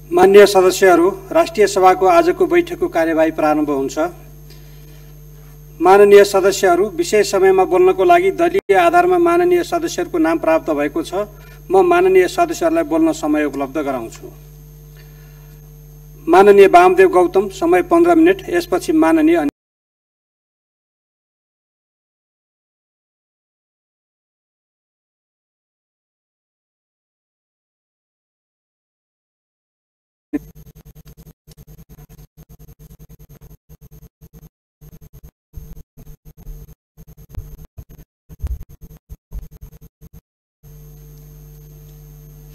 माननीय सदस्यहरू, राष्ट्रिय सभाको आजको बैठकको कार्यवाही प्रारम्भ हुन्छ। माननीय सदस्यहरू, विशेष समयमा बोल्नको लागि दलीय आधारमा माननीय सदस्यहरूको नाम प्राप्त भएको छ। म माननीय सदस्यहरूलाई बोल्न समय उपलब्ध गराउँछु। माननीय वामदेव गौतम, समय 15 मिनेट। यसपछि माननीय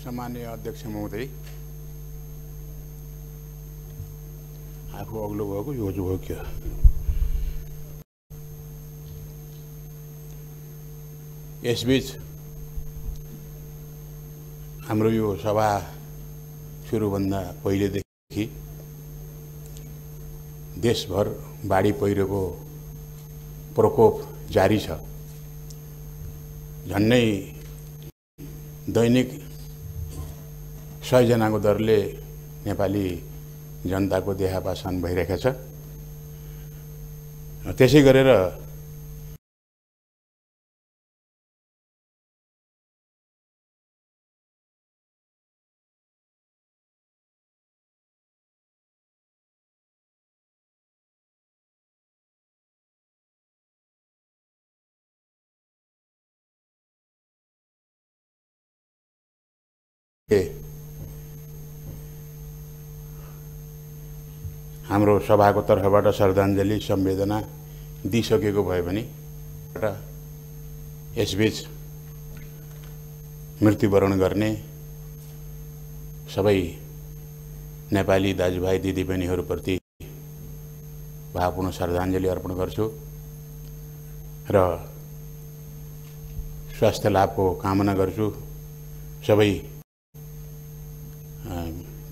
सम्माननीय अध्यक्ष महोदय, आफू अग्लो भएको यो जो हो क्या यसबीच हाम्रो यो सभा सुरुभन्दा पहिलेदेखि देशभर बाढी पहिरोको प्रकोप जारी छ। झन्नै दैनिक 100 जनाको दरले नेपाली जनताको देहावसान भइरहेको छ। त्यसै गरेर हाम्रो सभाको तर्फबाट श्रद्धाञ्जली संवेदना दिइसकेको भए पनि यसबीच मृत्युवरण गर्ने सबै नेपाली दाजुभाइ दिदीबहिनीहरूप्रति भावपूर्ण श्रद्धाञ्जली अर्पण गर्छु र स्वास्थ्य लाभको कामना गर्छु। सबै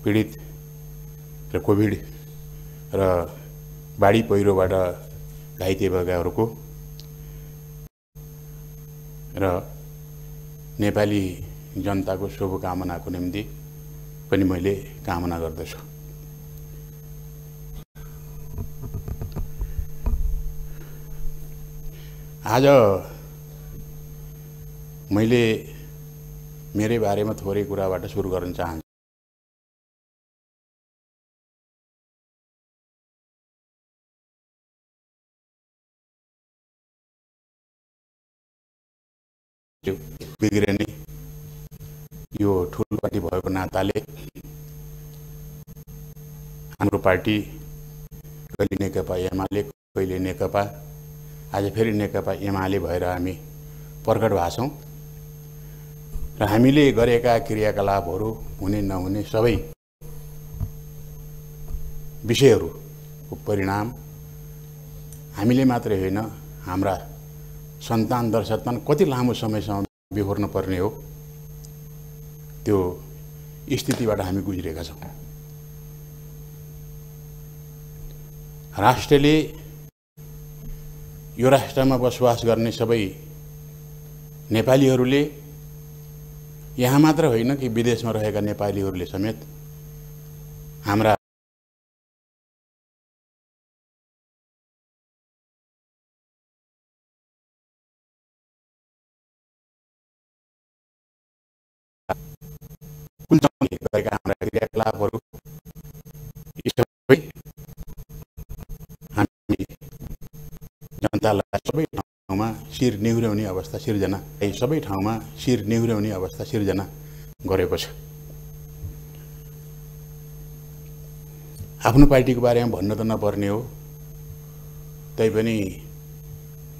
पीडित र कोभिड र बाढी पहिरोबाट घाइते भएकाहरूको र नेपाली जनताको शुभकामनाको निम्ति पनि मैले कामना गर्दछु। आज मैले मेरै बारेमा थोरै कुराबाट सुरु गर्न चाहन्छु। बिग्रिने यो ठुलो पार्टी भएको नाताले हाम्रो पार्टी कहिले नेकपा एमाले, कहिले नेकपा, आज फेरि नेकपा एमाले भएर हामी प्रकट भएको छौँ र हामीले गरेका क्रियाकलापहरू हुने नहुने सबै विषयहरूको परिणाम हामीले मात्रै होइन, हाम्रा सन्तान दरसन्तान कति लामो समयसम्म बिहोर्न पर्ने हो, त्यो स्थितिबाट हामी गुज्रेका छौँ। राष्ट्रले यो राष्ट्रमा बसोबास गर्ने सबै नेपालीहरूले, यहाँ मात्र होइन कि विदेशमा रहेका नेपालीहरूले समेत हाम्रा गरेका हाम्रा क्रियाकलापहरू सबै हामी जनतालाई सबै ठाउँमा शिर निहुर्याउने अवस्था सिर्जना गरेको छ। आफ्नो पार्टीको बारेमा भन्न त नपर्ने हो, तैपनि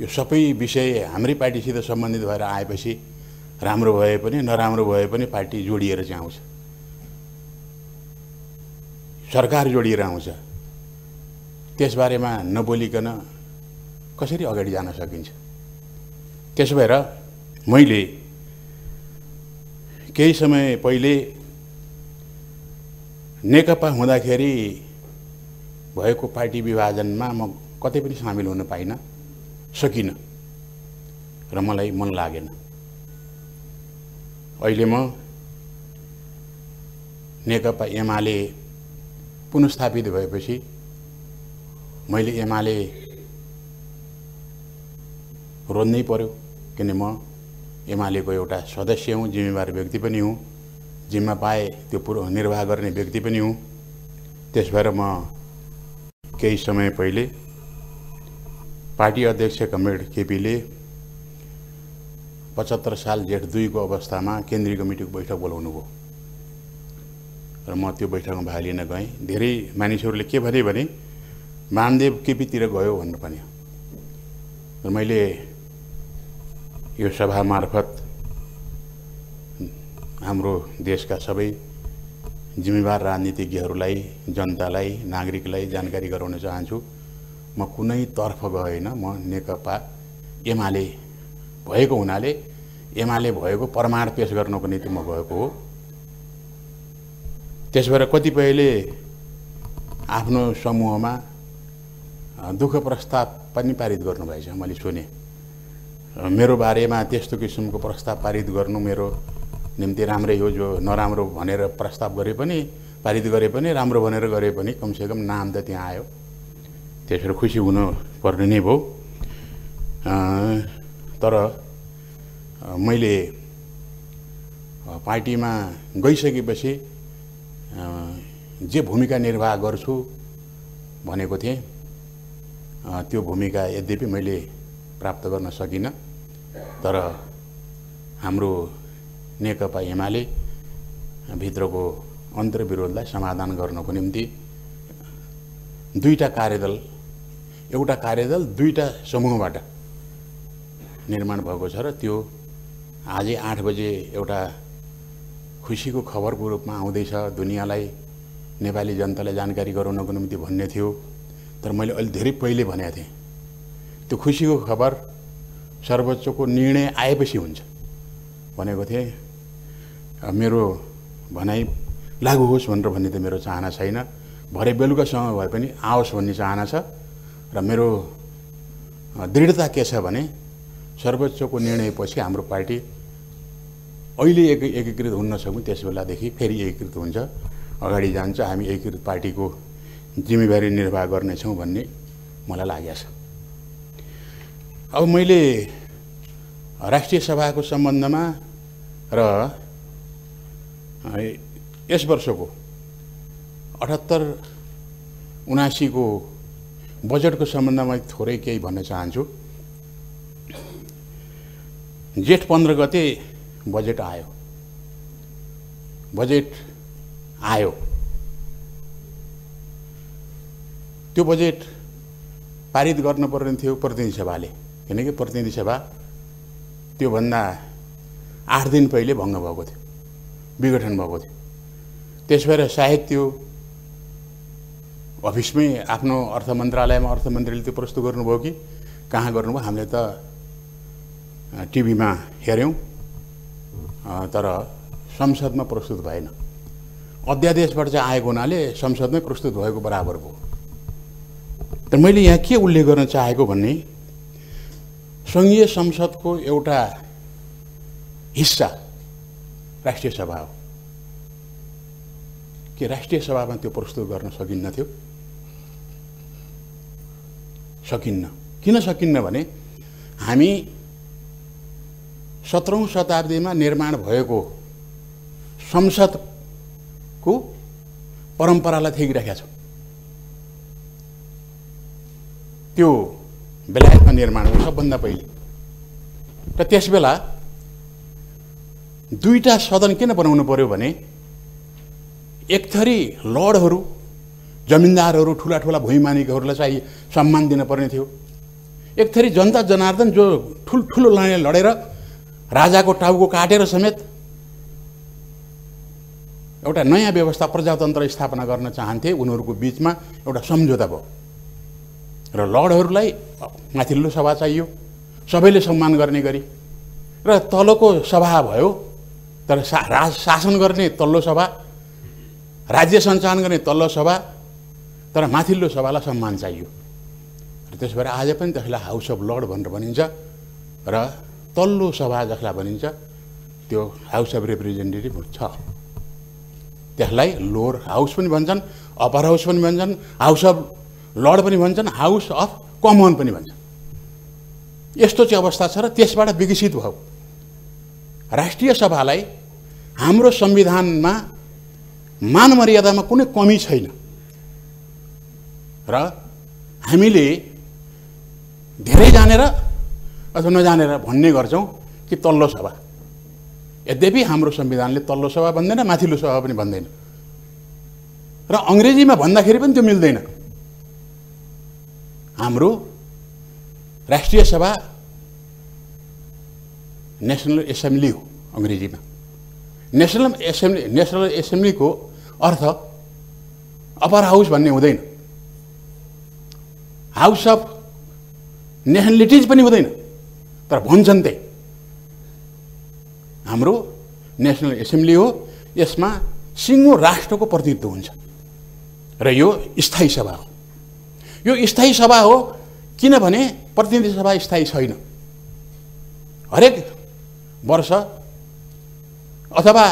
यो सबै विषय हाम्रै पार्टीसित सम्बन्धित भएर आएपछि राम्रो भए पनि नराम्रो भए पनि पार्टी जोडिएर चाहिँ आउँछ, सरकार जोडिएर आउँछ। त्यसबारेमा नबोलिकन कसरी अगाडि जान सकिन्छ? त्यसो भएर मैले केही समय पहिले नेकपा हुँदाखेरि भएको पार्टी विभाजनमा म कतै पनि सामेल हुन पाइन सकिनँ र मलाई मन लागेन। अहिले म नेकपा एमाले पुनस्थापित भएपछि मैले एमाले रोज्नै पर्यो, किन म एमालेको एउटा सदस्य हुँ, जिम्मेवार व्यक्ति पनि हुँ, जिम्मा पाए त्यो निर्वाह गर्ने व्यक्ति पनि हुँ। त्यस भएर म केही समय पहिले पार्टी अध्यक्ष कमरेड केपीले 75 साल जेठ 2 को अवस्थामा केन्द्रीय कमिटीको बैठक बोलाउनु भयो र म त्यो बैठकमा भाग लिन गएँ। धेरै मानिसहरूले के भने वामदेव केपीतिर गयो भनेर भन्यो र मैले यो सभा मार्फत हाम्रो देशका सबै जिम्मेवार राजनीतिज्ञहरूलाई, जनतालाई, नागरिकलाई जानकारी गराउन चाहन्छु, म कुनै तर्फ गएन। म नेकपा एमाले भएको हुनाले एमाले भएको प्रमाण पेश गर्नको निम्ति म गएको हो। त्यस भएर कतिपयले आफ्नो समूहमा दुःख प्रस्ताव पनि पारित गर्नुभएछ, मैले सुने। मेरो बारेमा त्यस्तो किसिमको प्रस्ताव पारित गर्नु मेरो निम्ति राम्रै हो। जो नराम्रो भनेर प्रस्ताव गरे पनि, पारित गरे पनि, राम्रो भनेर गरे पनि कमसेकम नाम त त्यहाँ आयो। त्यसरी खुसी हुनु पर्ने नै भयो। तर मैले पार्टीमा गइसकेपछि जे भूमिका निर्वाह गर्छु भनेको थिएँ, त्यो भूमिका यद्यपि मैले प्राप्त गर्न सकिनँ। तर हाम्रो नेकपा एमाले भित्रको अन्तर्विरोधलाई समाधान गर्नको निम्ति दुईटा कार्यदल, एउटा कार्यदल दुईटा समूहबाट निर्माण भएको छ र त्यो आजै 8 बजे एउटा खुसीको खबरको रूपमा आउँदैछ। दुनियाँलाई, नेपाली जनतालाई जानकारी गराउनको निम्ति भन्ने थियो। तर मैले अलि धेरै पहिले भनेको थिएँ, त्यो खुसीको खबर सर्वोच्चको निर्णय आएपछि हुन्छ भनेको थिएँ। मेरो भनाइ लागू होस् भनेर भन्ने त मेरो चाहना छैन। भरे बेलुकासम्म भए पनि आओस् भन्ने चाहना छ। र मेरो दृढता के छ भने सर्वोच्चको निर्णयपछि हाम्रो पार्टी अहिले एकीकृत हुन नसक्नु, त्यस बेलादेखि फेरि एकीकृत हुन्छ, अगाडि जान्छ। हामी एकीकृत पार्टीको जिम्मेवारी निर्वाह गर्नेछौँ भन्ने मलाई लागेको छ। अब मैले राष्ट्रिय सभाको सम्बन्धमा र यस वर्षको 78-79 को बजेटको सम्बन्धमा थोरै केही भन्न चाहन्छु। जेठ 15 गते बजेट आयो। त्यो बजेट पारित गर्नुपर्ने थियो प्रतिनिधि सभाले, किनकि प्रतिनिधि सभा त्योभन्दा 8 दिन पहिले भङ्ग भएको थियो, विघटन भएको थियो। त्यस भएर सायद त्यो अफिसमै आफ्नो अर्थ मन्त्रालयमा अर्थमन्त्रीले त्यो प्रस्तुत गर्नुभयो कि कहाँ गर्नुभयो, हामीले त टिभीमा हेऱ्यौँ। तर संसदमा प्रस्तुत भएन। अध्यादेशबाट चाहिँ आएको हुनाले संसदमै प्रस्तुत भएको बराबर भयो। तर मैले यहाँ के उल्लेख गर्न चाहेको भन्ने, सङ्घीय संसदको एउटा हिस्सा राष्ट्रिय सभा हो। के राष्ट्रिय सभामा त्यो प्रस्तुत गर्न सकिन्न थियो? सकिन्न। किन सकिन्न भने हामी 17औं शताब्दीमा निर्माण भएको संसदको परम्परालाई थेगिराखेका छौँ। त्यो बेलायतमा निर्माण हो सबभन्दा पहिले। र त्यसबेला दुईटा सदन किन बनाउनु पर्यो भने एक थरी लर्डहरू, जमिनदारहरू, ठुला ठुला भूमिमालिकहरूलाई चाहिँ सम्मान दिन पर्ने थियो। एक थरी जनता जनार्दन जो ठुल्ठुलो लडाइँ लडेर राजाको टाउको काटेर समेत एउटा नयाँ व्यवस्था, प्रजातन्त्र स्थापना गर्न चाहन्थे, उनीहरूको बीचमा एउटा सम्झौता भयो। र लर्डहरूलाई माथिल्लो सभा चाहियो, सबैले सम्मान गर्ने गरी, र तलको सभा भयो। तर शासन गर्ने तल्लो सभा, राज्य सञ्चालन गर्ने तल्लो सभा, तर माथिल्लो सभालाई सम्मान चाहियो। र त्यस भएर आज पनि त्यसलाई हाउस अफ लर्ड भनेर भनिन्छ र तल्लो सभा जसलाई भनिन्छ त्यो हाउस अफ रिप्रेजेन्टेटिभ छ। त्यसलाई लोअर हाउस पनि भन्छन्, अप्पर हाउस पनि भन्छन्, हाउस अफ लर्ड पनि भन्छन्, हाउस अफ कमन पनि भन्छन्। यस्तो चाहिँ अवस्था छ र त्यसबाट विकसित भयो। राष्ट्रिय सभालाई हाम्रो संविधानमा मान मर्यादामा कुनै कमी छैन र हामीले धेरै जानेर अथवा नजानेर भन्ने गर्छौँ कि तल्लो सभा। यद्यपि हाम्रो संविधानले तल्लो सभा भन्दैन, माथिल्लो सभा पनि भन्दैन र अङ्ग्रेजीमा भन्दाखेरि पनि त्यो मिल्दैन। हाम्रो राष्ट्रिय सभा नेसनल एसेम्ब्ली हो अङ्ग्रेजीमा। नेसनल एसेम्ब्लीको अर्थ अप्पर हाउस भन्ने हुँदैन, हाउस अफ नेसनलिटिज पनि हुँदैन, तर भन्छन् त्यही। हाम्रो नेसनल एसेम्ब्ली हो, यसमा सिङ्गो राष्ट्रको प्रतिनिधित्व हुन्छ र यो स्थायी सभा हो। यो स्थायी सभा हो किनभने प्रतिनिधि सभा स्थायी छैन। हरेक वर्ष अथवा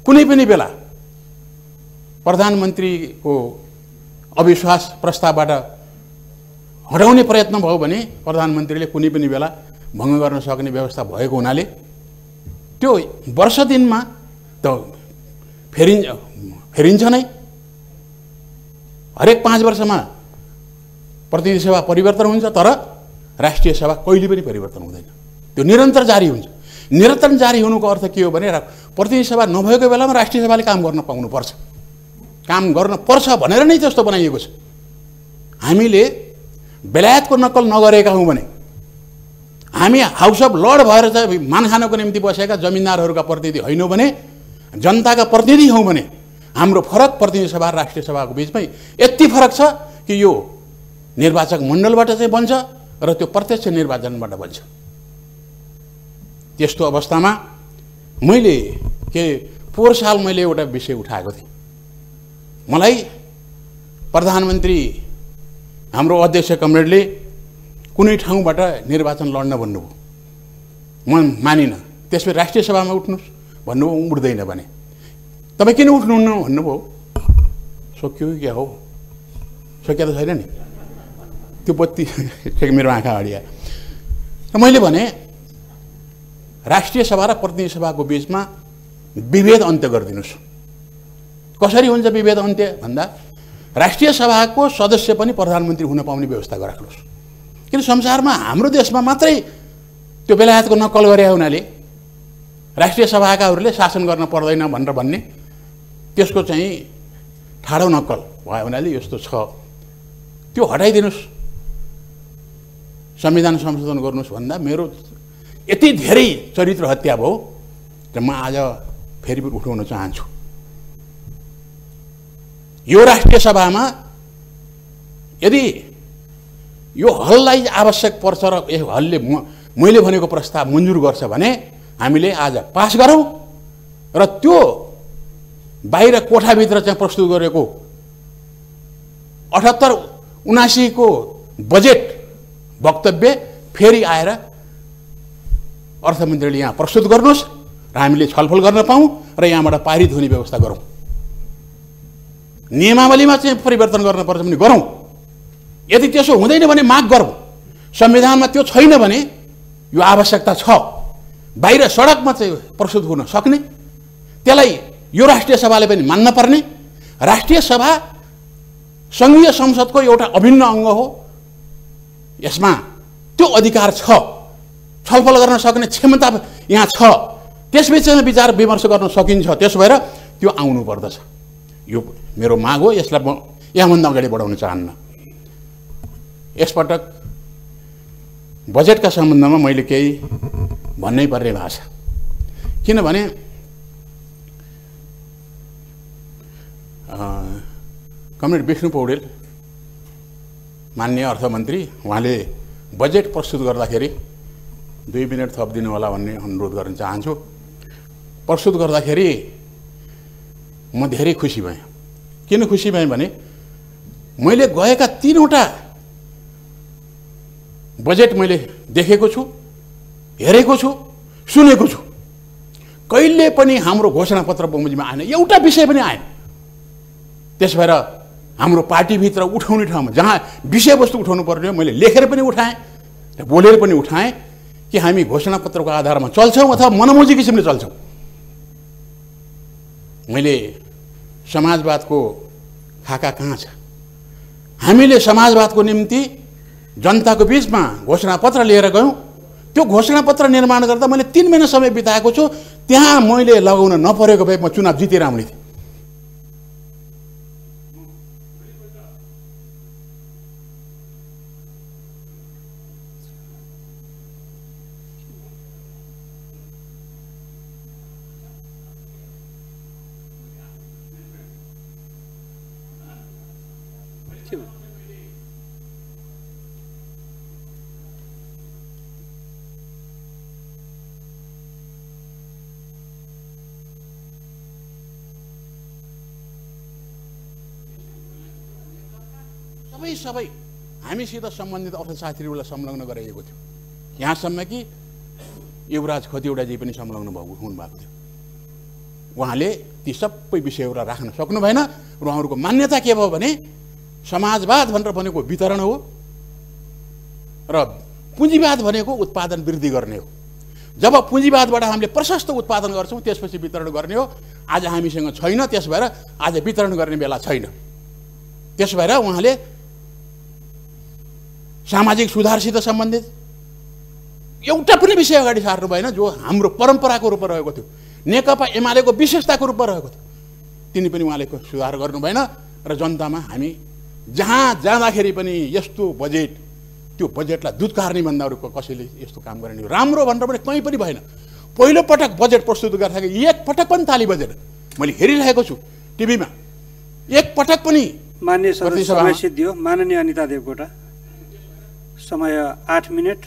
कुनै पनि बेला प्रधानमन्त्रीको अविश्वास प्रस्तावबाट हटाउने प्रयत्न भयो भने प्रधानमन्त्रीले कुनै पनि बेला भङ्ग गर्न सक्ने व्यवस्था भएको हुनाले त्यो वर्ष दिनमा त फेरिन्छ नै। हरेक 5 वर्षमा प्रतिनिधि सभा परिवर्तन हुन्छ, तर राष्ट्रिय सभा कहिले पनि परिवर्तन हुँदैन, त्यो निरन्तर जारी हुन्छ। निरन्तर जारी हुनुको अर्थ के हो भने प्रतिनिधि सभा नभएको बेलामा राष्ट्रिय सभाले काम गर्न पाउनुपर्छ, काम गर्न पर्छ भनेर नै त्यस्तो बनाइएको छ। हामीले बेलायतको नक्कल नगरेका हौँ भने, हामी हाउस अफ लर्ड भएर चाहिँ मान खानको निम्ति बसेका जमिनदारहरूका प्रतिनिधि होइनौँ भने, जनताका प्रतिनिधि हौँ भने हाम्रो फरक प्रतिनिधि सभा र राष्ट्रिय सभाको बिचमै यति फरक छ कि यो निर्वाचक मण्डलबाट चाहिँ बन्छ र त्यो प्रत्यक्ष निर्वाचनबाट बन्छ। त्यस्तो अवस्थामा मैले पोहोर साल मैले एउटा विषय उठाएको थिएँ। मलाई प्रधानमन्त्री हाम्रो अध्यक्ष कमरेडले कुनै ठाउँबाट निर्वाचन लड्न भन्नुभयो, म मानिनँ। त्यसपछि राष्ट्रिय सभामा उठ्नुहोस् भन्नुभयो, उठ्दैन भने। तपाईँ किन उठ्नुहुन्न भन्नुभयो, सक्यो क्या हो, सकिया त छैन नि, त्यो बत्ती मेरो आँखा अगाडि आयो। र मैले भने राष्ट्रिय सभा र प्रतिनिधि सभाको बिचमा विभेद अन्त्य गरिदिनुहोस्। कसरी हुन्छ विभेद अन्त्य भन्दा, राष्ट्रिय सभाको सदस्य पनि प्रधानमन्त्री हुन पाउने व्यवस्था गराख्नुहोस्। किन संसारमा हाम्रो देशमा मात्रै त्यो बेलायतको नक्कल गरे हुनाले राष्ट्रिय सभाकाहरूले शासन गर्न पर्दैन भनेर भन्ने, त्यसको चाहिँ ठाडो नक्कल भयो हुनाले यस्तो छ, त्यो हटाइदिनुहोस्, संविधान संशोधन गर्नुहोस् भन्दा मेरो यति धेरै चरित्र हत्या भयो र म आज फेरि उठाउन चाहन्छु। यो राष्ट्रिय सभामा यदि यो हललाई आवश्यक पर्छ र यो हलले मैले भनेको प्रस्ताव मन्जुर गर्छ भने हामीले आज पास गरौँ र त्यो बाहिर कोठाभित्र चाहिँ प्रस्तुत गरेको 78-79 को बजेट वक्तव्य फेरि आएर अर्थमन्त्रीले यहाँ प्रस्तुत गर्नुहोस् र हामीले छलफल गर्न पाऊँ र यहाँबाट पारित हुने व्यवस्था गरौँ। नियमावलीमा चाहिँ परिवर्तन गर्नुपर्छ भने गरौँ। यदि त्यसो हुँदैन भने माग गरौँ। संविधानमा त्यो छैन भने यो आवश्यकता छ, बाहिर सडकमा चाहिँ प्रस्तुत हुन सक्ने, त्यसलाई यो राष्ट्रिय सभाले पनि मान्न पर्ने। राष्ट्रिय सभा सङ्घीय संसदको एउटा अभिन्न अङ्ग हो, यसमा त्यो अधिकार छ, छलफल गर्न सक्ने क्षमता यहाँ छ, त्यसबिचमा विचार विमर्श गर्न सकिन्छ। त्यसो भएर त्यो आउनु पर्दछ। यो मेरो माग हो, यसलाई म यहाँभन्दा अगाडि बढाउन चाहन्न। यसपटक बजेटका सम्बन्धमा मैले केही भन्नै पर्ने भएको छ, किनभने कमरेड विष्णु पौडेल माननीय अर्थमन्त्री, उहाँले बजेट प्रस्तुत गर्दाखेरि 2 मिनट थप दिनु होला भन्ने अनुरोध गर्न चाहन्छु। प्रस्तुत गर्दाखेरि म धेरै खुसी भएँ। किन खुसी भएँ भने मैले गएका 3वटा बजेट मैले देखेको छु, हेरेको छु, सुनेको छु। कहिले पनि हाम्रो घोषणापत्र बमोजिममा आएन, एउटा विषय पनि आएन। त्यस भएर हाम्रो पार्टीभित्र उठाउने ठाउँमा जहाँ विषयवस्तु उठाउनु पर्ने हो मैले लेखेर पनि उठाएँ र बोलेर पनि उठाएँ कि हामी घोषणापत्रको आधारमा चल्छौँ अथवा मनमोजी किसिमले चल्छौँ। मैले समाजवादको खाका कहाँ छ? हामीले समाजवादको निम्ति जनताको बीचमा घोषणापत्र लिएर गयौँ। त्यो घोषणापत्र निर्माण गर्दा मैले 3 महिना समय बिताएको छु। त्यहाँ मैले लगाउन नपरेको भए म चुनाव जितेर आउने थिएँ। सबै हामीसित सम्बन्धित अर्थशास्त्रीहरूलाई संलग्न गराइएको थियो। यहाँसम्म कि युवराज खतिवडाजी पनि संलग्न हुनुभएको थियो। उहाँले ती सबै विषयहरूलाई राख्न सक्नु भएन। र उहाँहरूको मान्यता के भयो भने समाजवाद भनेर भनेको वितरण हो र पुँजीवाद भनेको उत्पादन वृद्धि गर्ने हो। जब पुँजीवादबाट हामीले प्रशस्त उत्पादन गर्छौँ त्यसपछि वितरण गर्ने हो। आज हामीसँग छैन, त्यस भएर आज वितरण गर्ने बेला छैन। त्यस भएर उहाँले सामाजिक सुधारसित सम्बन्धित एउटा पनि विषय अगाडि सार्नु भएन जो हाम्रो परम्पराको रूपमा रहेको थियो, नेकपा एमालेको विशेषताको रूपमा रहेको थियो। तिनी पनि उहाँले सुधार गर्नु भएन र जनतामा हामी जहाँ जाँदाखेरि पनि यस्तो बजेट, त्यो बजेटलाई दुधकार्ने भन्दा अरू कसैले यस्तो काम गर्ने राम्रो भनेर पनि कहीँ पनि भएन। पहिलो पटक बजेट प्रस्तुत गर्दाखेरि एक पटक पनि ताली बजेन। मैले हेरिरहेको छु टिभीमा, एक पटक पनि। माननीय सदस्य समय सिद्धियो। माननीय अनिता देवकोटा, समय 8 मिनेट।